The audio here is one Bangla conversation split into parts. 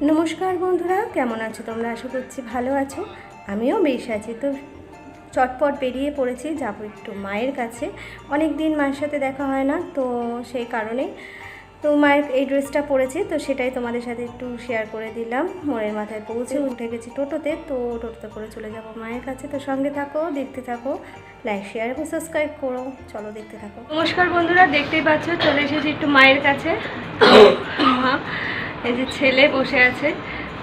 নমস্কার বন্ধুরা, কেমন আছো তোমরা? আশা করছি ভালো আছো। আমিও বেশ আছি। তো চটপট বেরিয়ে পড়েছি, যাবো একটু মায়ের কাছে। অনেক দিন মায়ের সাথে দেখা হয় না, তো সেই কারণেই তো মায়ের এই ড্রেসটা পরেছি, তো সেটাই তোমাদের সাথে একটু শেয়ার করে দিলাম। মোড়ের মাথায় পৌঁছে উঠে গেছি টোটোতে, তো টোটোতে করে চলে যাব মায়ের কাছে। তো সঙ্গে থাকো, দেখতে থাকো, লাইক শেয়ার এবং সাবস্ক্রাইব করো। চলো দেখতে থাকো। নমস্কার বন্ধুরা, দেখতেই পাচ্ছ চলে এসেছি একটু মায়ের কাছে। এই যে ছেলে বসে আছে,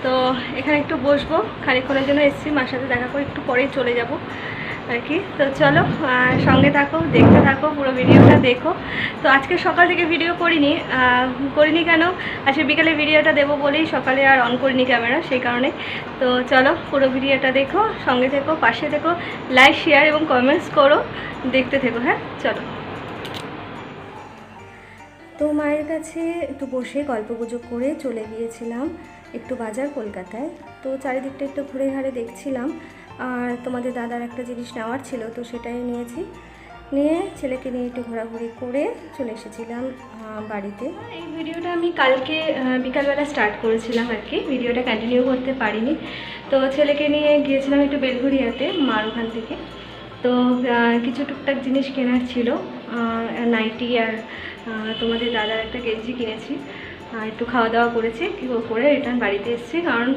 তো এখানে একটু বসবো, খানিকক্ষণের জন্য এসেছি, মার সাথে দেখা করে একটু পরেই চলে যাব আর কি। তো চলো সঙ্গে থাকো, দেখতে থাকো, পুরো ভিডিওটা দেখো। তো আজকে সকাল থেকে ভিডিও করিনি কেন, আজকে বিকেলে ভিডিওটা দেবো বলেই সকালে আর অন করিনি ক্যামেরা, সেই কারণে। তো চলো পুরো ভিডিওটা দেখো, সঙ্গে থেকো, পাশে থেকো, লাইক শেয়ার এবং কমেন্টস করো, দেখতে থেকো। হ্যাঁ চলো। তো মায়ের কাছে একটু বসে গল্পগুজব করে চলে গিয়েছিলাম একটু বাজার কলকাতায়। তো চারিদিকটা একটু ঘুরে ঘাড়ে দেখছিলাম, আর তোমাদের দাদার একটা জিনিস নেওয়ার ছিল, তো সেটাই নিয়ে ছেলেকে নিয়ে একটু ঘোরাঘুরি করে চলে এসেছিলাম বাড়িতে। এই ভিডিওটা আমি কালকে বিকালবেলা স্টার্ট করেছিলাম আর কি, ভিডিওটা কন্টিনিউ করতে পারিনি। তো ছেলেকে নিয়ে গিয়েছিলাম একটু বেলঘরিয়াতে মার ওখান থেকে। তো কিছু টুকটাক জিনিস কেনার ছিল, নাইটি আর তোমাদের দাদার একটা গেঞ্জি কিনেছি। একটু খাওয়া দাওয়া করেছি, করে রিটার্ন বাড়িতে এসেছি, কারণ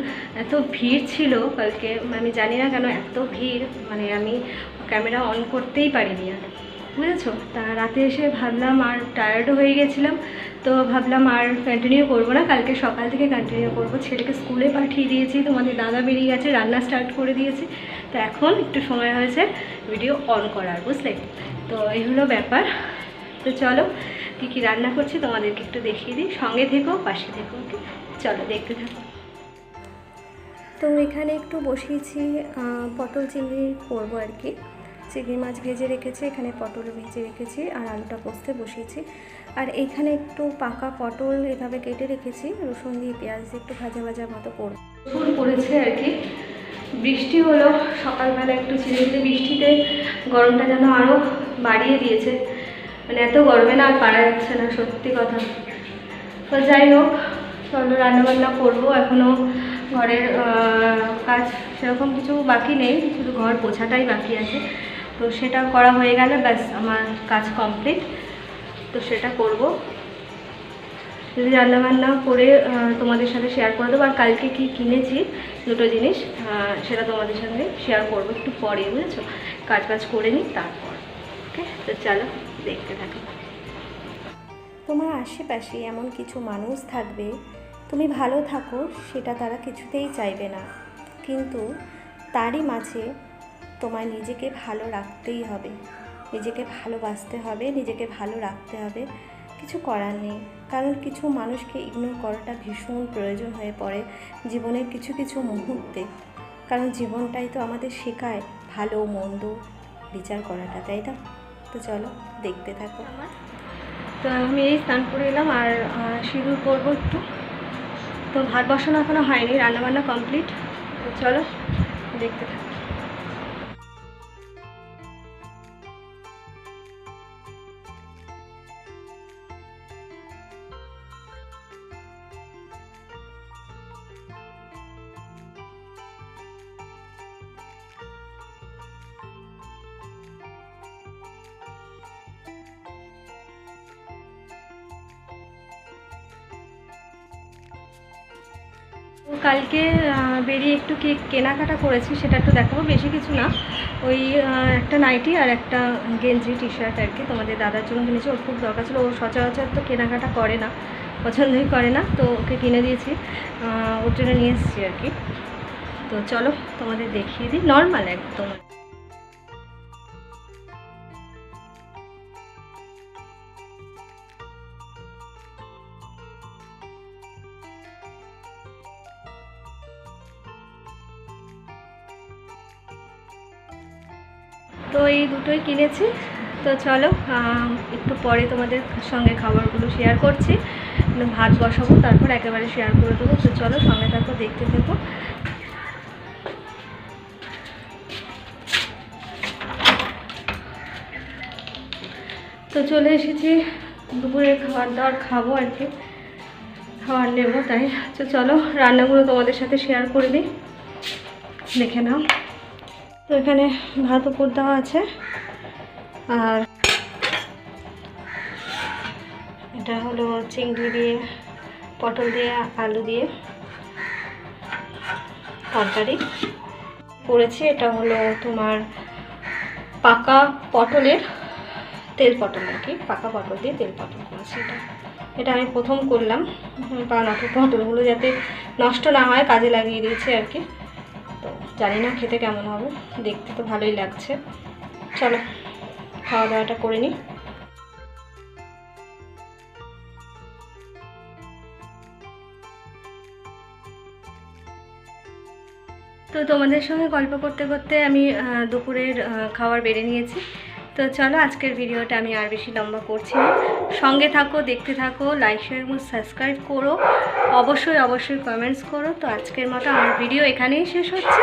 এত ভিড় ছিল কালকে। আমি জানি না কেন এত ভিড়, মানে আমি ক্যামেরা অন করতেই পারিনি আর, বুঝেছো। তা রাতে এসে ভাবলাম, আর টায়ার্ডও হয়ে গেছিলাম, তো ভাবলাম আর কন্টিনিউ করবো না, কালকে সকাল থেকে কন্টিনিউ করবো। ছেলেকে স্কুলে পাঠিয়ে দিয়েছি, তোমাদের দাদা বেরিয়ে গেছে, রান্না স্টার্ট করে দিয়েছি। তো এখন একটু সময় হয়েছে ভিডিও অন করার, বুঝলে। তো এই হলো ব্যাপার। তো চলো কী কী রান্না করছি তোমাদেরকে একটু দেখিয়ে দিই, সঙ্গে থেকো, পাশে থেকো, ওকে। চলো দেখতে থাকো। তো এখানে একটু বসিয়েছি পটল চিংড়ি করবো আর কি। চিংড়ি মাছ ভেজে রেখেছি, এখানে পটল ভেজে রেখেছি, আর আলুটা কষতে বসিয়েছি। আর এইখানে একটু পাকা পটল এভাবে কেটে রেখেছি, রসুন দিয়ে পেঁয়াজ দিয়ে একটু ভাজা ভাজা মতো করবো। ফুল পড়েছে আর কি, বৃষ্টি হলো সকালবেলা, একটু ছিঁড়ে ছিঁড়ে বৃষ্টিতে গরমটা যেন আরও বাড়িয়ে দিয়েছে, মানে এত গরমে না আর পারা যাচ্ছে না, সত্যি কথা। তো যাই হোক, চলো রান্নাবান্না করবো। এখনও ঘরের কাজ সেরকম কিছু বাকি নেই, শুধু ঘর পোছাটাই বাকি আছে। তো সেটা করা হয়ে গেলে ব্যাস আমার কাজ কমপ্লিট। তো সেটা করব, যদি রান্নাবান্না করে তোমাদের সাথে শেয়ার করে দেবো। আর কালকে কি কিনেছি দুটো জিনিস, সেটা তোমাদের সঙ্গে শেয়ার করবো একটু পরে, বুঝেছো। কাজ করে নিই তারপর, ওকে। তো চলো দেখতে থাকো। তোমার আশেপাশে এমন কিছু মানুষ থাকবে, তুমি ভালো থাকো সেটা তারা কিছুতেই চাইবে না, কিন্তু তারই মাঝে তোমায় নিজেকে ভালো রাখতেই হবে, নিজেকে ভালোবাসতে হবে, নিজেকে ভালো রাখতে হবে। কিছু করার নেই, কারণ কিছু মানুষকে ইগনোর করাটা ভীষণ প্রয়োজন হয়ে পড়ে জীবনের কিছু কিছু মুহূর্তে, কারণ জীবনটাই তো আমাদের শেখায় ভালো মন্দ বিচার করাটা, তাই না? তো চলো দেখতে থাকো। তো আমি এই স্নান করে এলাম, আর সিঁদুর করবো একটু। তো ভাত বসানো এখনো হয়নি, রান্নাবান্না কমপ্লিট। তো চলো দেখতে থাকো। কালকে বেরিয়ে একটু কেনাকাটা করেছি, সেটা একটু দেখাবো। বেশি কিছু না, ওই একটা নাইটি আর একটা গেঞ্জি টি শার্ট আর কি, তোমাদের দাদার জন্য কিনেছি। ওর খুব দরকার ছিল, ও সচরাচর তো কেনাকাটা করে না, পছন্দই করে না, তো ওকে কিনে দিয়েছি, ওর জন্য নিয়ে এসেছি আর কি। তো চলো তোমাদের দেখিয়ে দিই, নর্মাল একদম। তো এই দুটোই কিনেছি। তো চলো একটু পরে তোমাদের সঙ্গে খাবারগুলো শেয়ার করছি, ভাত বসাবো, তারপর একেবারে শেয়ার করে দেবো। তো চলো সঙ্গে থাকো, দেখতে থাকো। তো চলে এসেছি, দুপুরের খাবার দাবার খাবো আর কি। খাবার নেবো, তাই তো চলো রান্নাগুলো তোমাদের সাথে শেয়ার করে দিই, দেখে নাও। তো এখানে ভাত উপর দেওয়া আছে, আর এটা হলো চিংড়ি দিয়ে পটল দিয়ে আলু দিয়ে তরকারি করেছি। এটা হলো তোমার পাকা পটলের তেল পটল আর কি, পাকা পটল দিয়ে তেল পটল করেছি। এটা আমি প্রথম করলাম, কারণ পটলগুলো যাতে নষ্ট না হয় কাজে লাগিয়ে দিয়েছি আর কি। তো জানি না খেতে কেমন হবে, দেখতে তো ভালোই লাগছে। চলো খাওয়া দাওয়াটা করে নিই। তো তোমাদের সঙ্গে গল্প করতে করতে আমি দুপুরের খাবার বেড়ে নিয়েছি। তো চলো আজকের ভিডিওটা আমি আর বেশি লম্বা করছি না, সঙ্গে থাকো, দেখতে থাকো, লাইক শেয়ার এবং সাবস্ক্রাইব করো, অবশ্যই অবশ্যই কমেন্টস করো। তো আজকের মতো আমার ভিডিও এখানেই শেষ হচ্ছে।